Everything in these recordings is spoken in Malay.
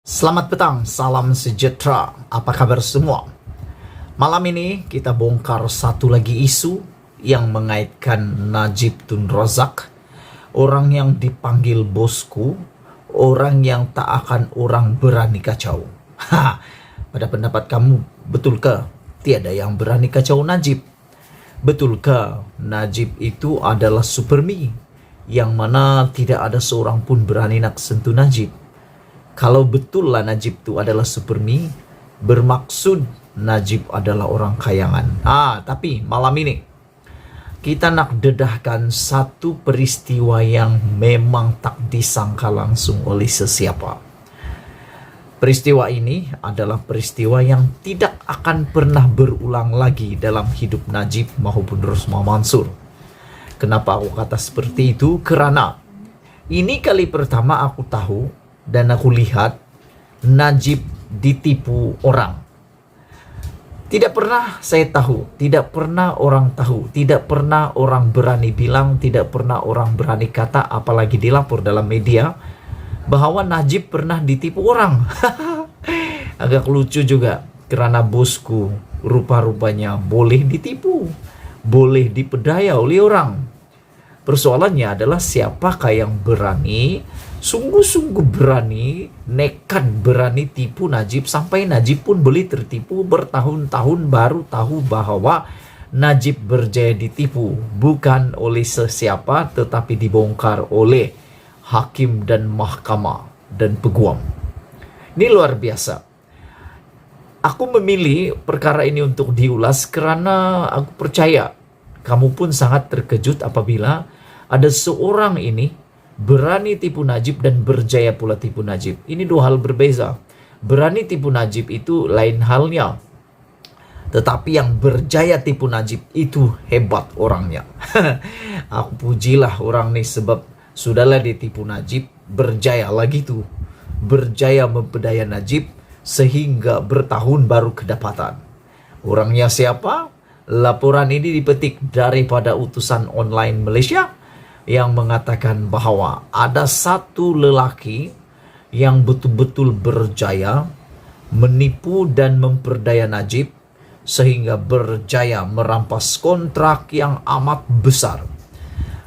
Selamat petang, salam sejahtera. Apa kabar semua? Malam ini kita bongkar satu lagi isu yang mengaitkan Najib Tun Razak, orang yang dipanggil bosku, orang yang tak akan orang berani kacau. Pada pendapat kamu, betulkah tiada yang berani kacau Najib? Betulkah Najib itu adalah supermi yang mana tidak ada seorang pun berani nak sentuh Najib? Kalau betul lah Najib itu adalah supermi, bermaksud Najib adalah orang kayangan. Tapi malam ini kita nak dedahkan satu peristiwa yang memang tak disangka langsung oleh sesiapa. Peristiwa ini adalah peristiwa yang tidak akan pernah berulang lagi dalam hidup Najib maupun Rosmah Mansur. Kenapa aku kata seperti itu? Kerana ini kali pertama aku tahu dan aku lihat Najib ditipu orang. Tidak pernah saya tahu, tidak pernah orang tahu, tidak pernah orang berani bilang, tidak pernah orang berani kata, apalagi dilapor dalam media bahwa Najib pernah ditipu orang. Agak lucu juga, karena bosku rupa-rupanya boleh ditipu, boleh dipedaya oleh orang. Persoalannya adalah siapakah yang berani, sungguh-sungguh berani, nekat berani tipu Najib sampai Najib pun boleh tertipu bertahun-tahun baru tahu bahwa Najib berjaya ditipu bukan oleh sesiapa tetapi dibongkar oleh hakim dan mahkamah dan peguam. Ini luar biasa. Aku memilih perkara ini untuk diulas karena aku percaya kamu pun sangat terkejut apabila ada seorang ini berani tipu Najib dan berjaya pula tipu Najib. Ini dua hal berbeza. Berani tipu Najib itu lain halnya. Tetapi yang berjaya tipu Najib itu hebat orangnya. Aku pujilah orang ini sebab sudahlah ditipu Najib, berjaya lagi tuh. Berjaya mempedaya Najib sehingga bertahun baru kedapatan. Orangnya siapa? Laporan ini dipetik daripada utusan online Malaysia yang mengatakan bahwa ada satu lelaki yang betul-betul berjaya menipu dan memperdaya Najib sehingga berjaya merampas kontrak yang amat besar.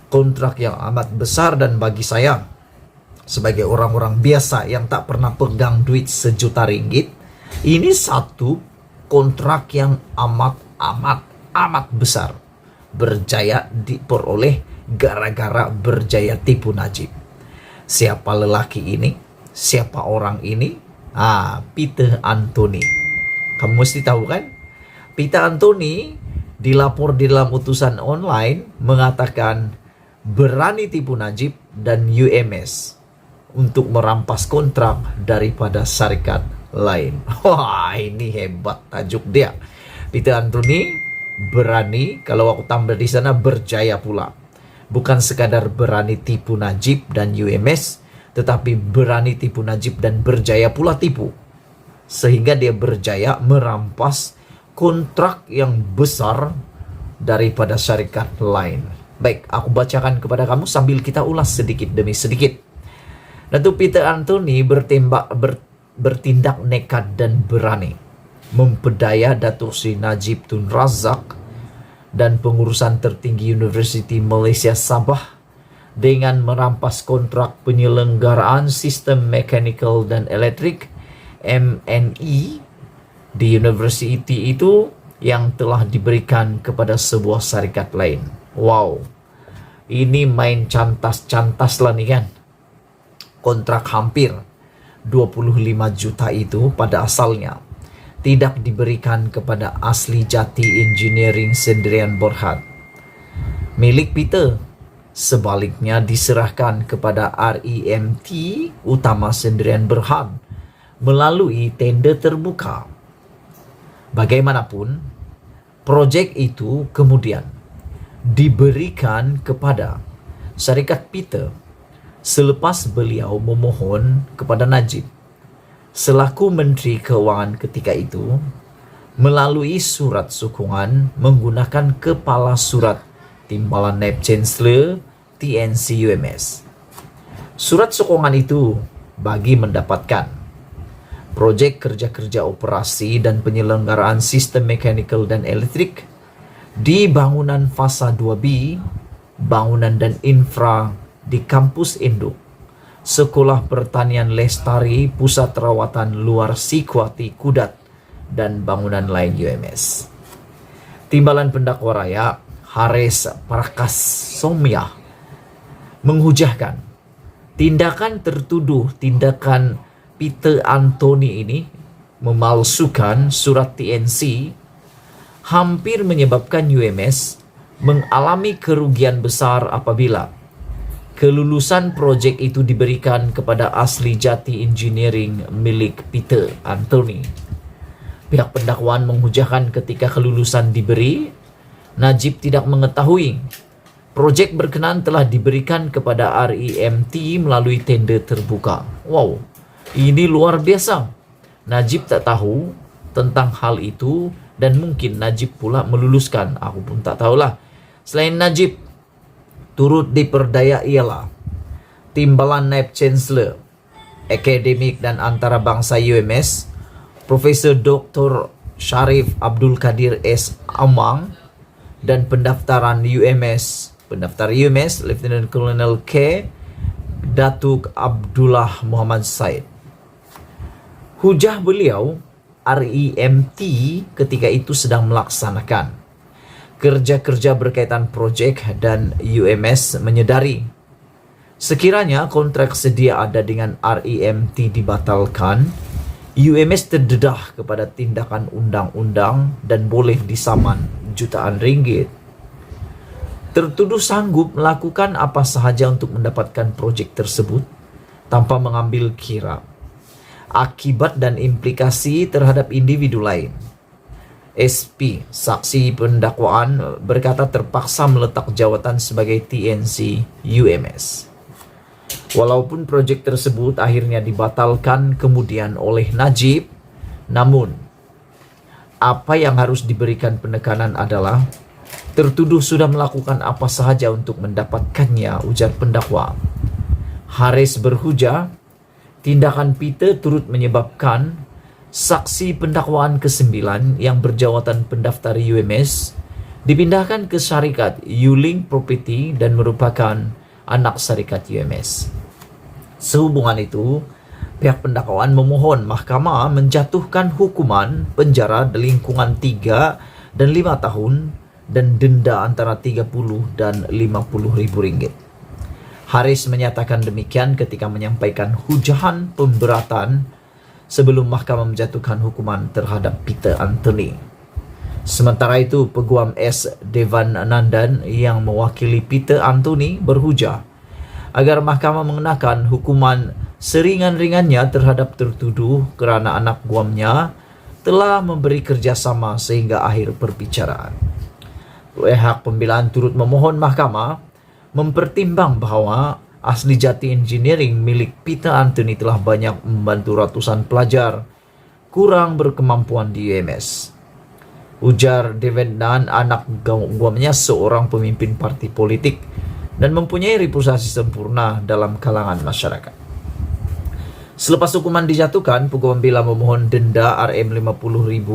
Kontrak yang amat besar, dan bagi saya sebagai orang-orang biasa yang tak pernah pegang duit sejuta ringgit, ini satu kontrak yang amat besar. Berjaya diperoleh gara-gara berjaya tipu Najib. Siapa lelaki ini? Siapa orang ini? Peter Anthony. Kamu mesti tahu kan? Peter Anthony dilapor di dalam utusan online mengatakan berani tipu Najib dan UMS untuk merampas kontrak daripada syarikat lain. Wah, ini hebat tajuk dia. Peter Anthony berani, kalau aku tambah di sana berjaya pula. Bukan sekadar berani tipu Najib dan UMS, tetapi berani tipu Najib dan berjaya pula tipu. Sehingga dia berjaya merampas kontrak yang besar daripada syarikat lain. Baik, aku bacakan kepada kamu sambil kita ulas sedikit demi sedikit. Datuk Peter Anthony bertindak nekat dan berani mempedaya Datuk Seri Najib Tun Razak dan pengurusan tertinggi Universiti Malaysia Sabah dengan merampas kontrak penyelenggaraan sistem mechanical dan elektrik MNE di universiti itu yang telah diberikan kepada sebuah syarikat lain. Wow, ini main cantas-cantas lah nih kan. Kontrak hampir 25 juta itu pada asalnya tidak diberikan kepada Asli Jati Engineering Sdn Bhd milik Peter. Sebaliknya diserahkan kepada REMT Utama Sdn Bhd melalui tender terbuka. Bagaimanapun, projek itu kemudian diberikan kepada syarikat Peter selepas beliau memohon kepada Najib selaku Menteri Keuangan ketika itu melalui surat sokongan menggunakan Kepala Surat Timbalan Naib Chancellor TNC UMS. Surat sokongan itu bagi mendapatkan proyek kerja-kerja operasi dan penyelenggaraan sistem mekanikal dan elektrik di bangunan fasa 2B, bangunan dan infra di kampus induk, Sekolah Pertanian Lestari, Pusat Rawatan Luar Sikwati Kudat, dan bangunan lain UMS. Timbalan pendakwa raya Haris Prakasomya menghujahkan tindakan tertuduh tindakan Peter Anthony ini memalsukan surat TNC hampir menyebabkan UMS mengalami kerugian besar apabila kelulusan proyek itu diberikan kepada Asli Jati Engineering milik Peter Anthony. Pihak pendakwaan menghujahkan ketika kelulusan diberi, Najib tidak mengetahui proyek berkenaan telah diberikan kepada REMT melalui tender terbuka. Wow, ini luar biasa. Najib tak tahu tentang hal itu dan mungkin Najib pula meluluskan. Aku pun tak tahulah. Selain Najib, turut diperdaya ialah Timbalan Naib Chancellor Akademik dan Antarabangsa UMS, Profesor Dr. Sharif Abdul Kadir S. Amang, dan pendaftar UMS Lieutenant Colonel K. Datuk Abdullah Muhammad Said. Hujah beliau, REMT ketika itu sedang melaksanakan kerja-kerja berkaitan projek dan UMS menyedari sekiranya kontrak sedia ada dengan REMT dibatalkan, UMS terdedah kepada tindakan undang-undang dan boleh disaman jutaan ringgit. Tertuduh sanggup melakukan apa sahaja untuk mendapatkan projek tersebut tanpa mengambil kira akibat dan implikasi terhadap individu lain. SP, saksi pendakwaan, berkata terpaksa meletak jawatan sebagai TNC UMS. Walaupun proyek tersebut akhirnya dibatalkan kemudian oleh Najib, namun apa yang harus diberikan penekanan adalah tertuduh sudah melakukan apa sahaja untuk mendapatkannya, ujar pendakwa. Haris berhujah, tindakan Peter turut menyebabkan saksi pendakwaan ke-9 yang berjawatan pendaftar UMS dipindahkan ke syarikat Yuling Property dan merupakan anak syarikat UMS. Sehubungan itu, pihak pendakwaan memohon mahkamah menjatuhkan hukuman penjara lingkungan 3 dan 5 tahun dan denda antara 30 dan 50 ribu ringgit. Haris menyatakan demikian ketika menyampaikan hujahan pemberatan sebelum mahkamah menjatuhkan hukuman terhadap Peter Anthony. Sementara itu, Peguam S. Devan Nandan yang mewakili Peter Anthony berhujah agar mahkamah mengenakan hukuman seringan-ringannya terhadap tertuduh kerana anak guamnya telah memberi kerjasama sehingga akhir perbicaraan. Pihak pembelaan turut memohon mahkamah mempertimbang bahawa Asli Jati Engineering milik Peter Anthony telah banyak membantu ratusan pelajar kurang berkemampuan di UMS. Ujar Devan dan anak guamnya seorang pemimpin parti politik dan mempunyai reputasi sempurna dalam kalangan masyarakat. Selepas hukuman dijatuhkan, Peguam Pembela memohon denda RM50.000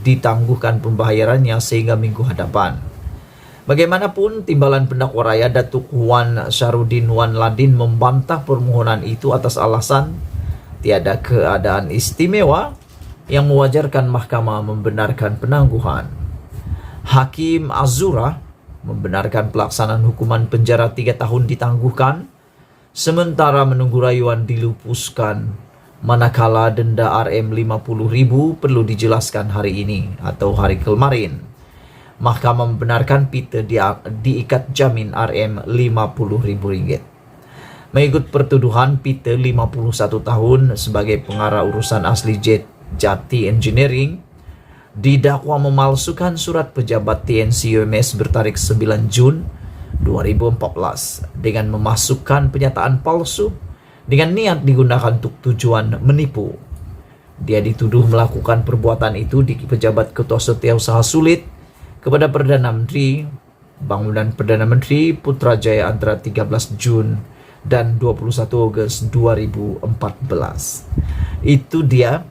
ditangguhkan pembayarannya sehingga minggu hadapan. Bagaimanapun, Timbalan Pendakwa Raya Datuk Wan Syarudin Wan Ladin membantah permohonan itu atas alasan tiada keadaan istimewa yang mewajarkan mahkamah membenarkan penangguhan. Hakim Azura membenarkan pelaksanaan hukuman penjara 3 tahun ditangguhkan sementara menunggu rayuan dilupuskan, manakala denda RM50.000 perlu dijelaskan hari ini atau hari kemarin. Mahkamah membenarkan Peter diikat jamin RM50.000. Mengikut pertuduhan, Peter 51 tahun sebagai pengarah urusan Asli Jati Engineering didakwa memalsukan surat pejabat TNC UMS bertarikh 9 Jun 2014 dengan memasukkan pernyataan palsu dengan niat digunakan untuk tujuan menipu. Dia dituduh melakukan perbuatan itu di pejabat Ketua Setiausaha Sulit kepada Perdana Menteri, Bangunan Perdana Menteri Putrajaya antara 13 Jun dan 21 Ogos 2014. Itu dia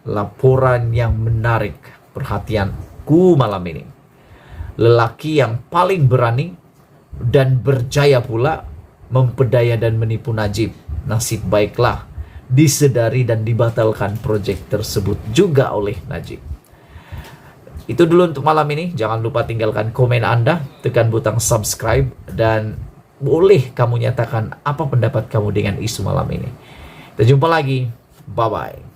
laporan yang menarik perhatianku malam ini. Lelaki yang paling berani dan berjaya pula mempedaya dan menipu Najib. Nasib baiklah disedari dan dibatalkan proyek tersebut juga oleh Najib. Itu dulu untuk malam ini. Jangan lupa tinggalkan komen Anda, tekan butang subscribe, dan boleh kamu nyatakan apa pendapat kamu dengan isu malam ini. Kita jumpa lagi. Bye-bye.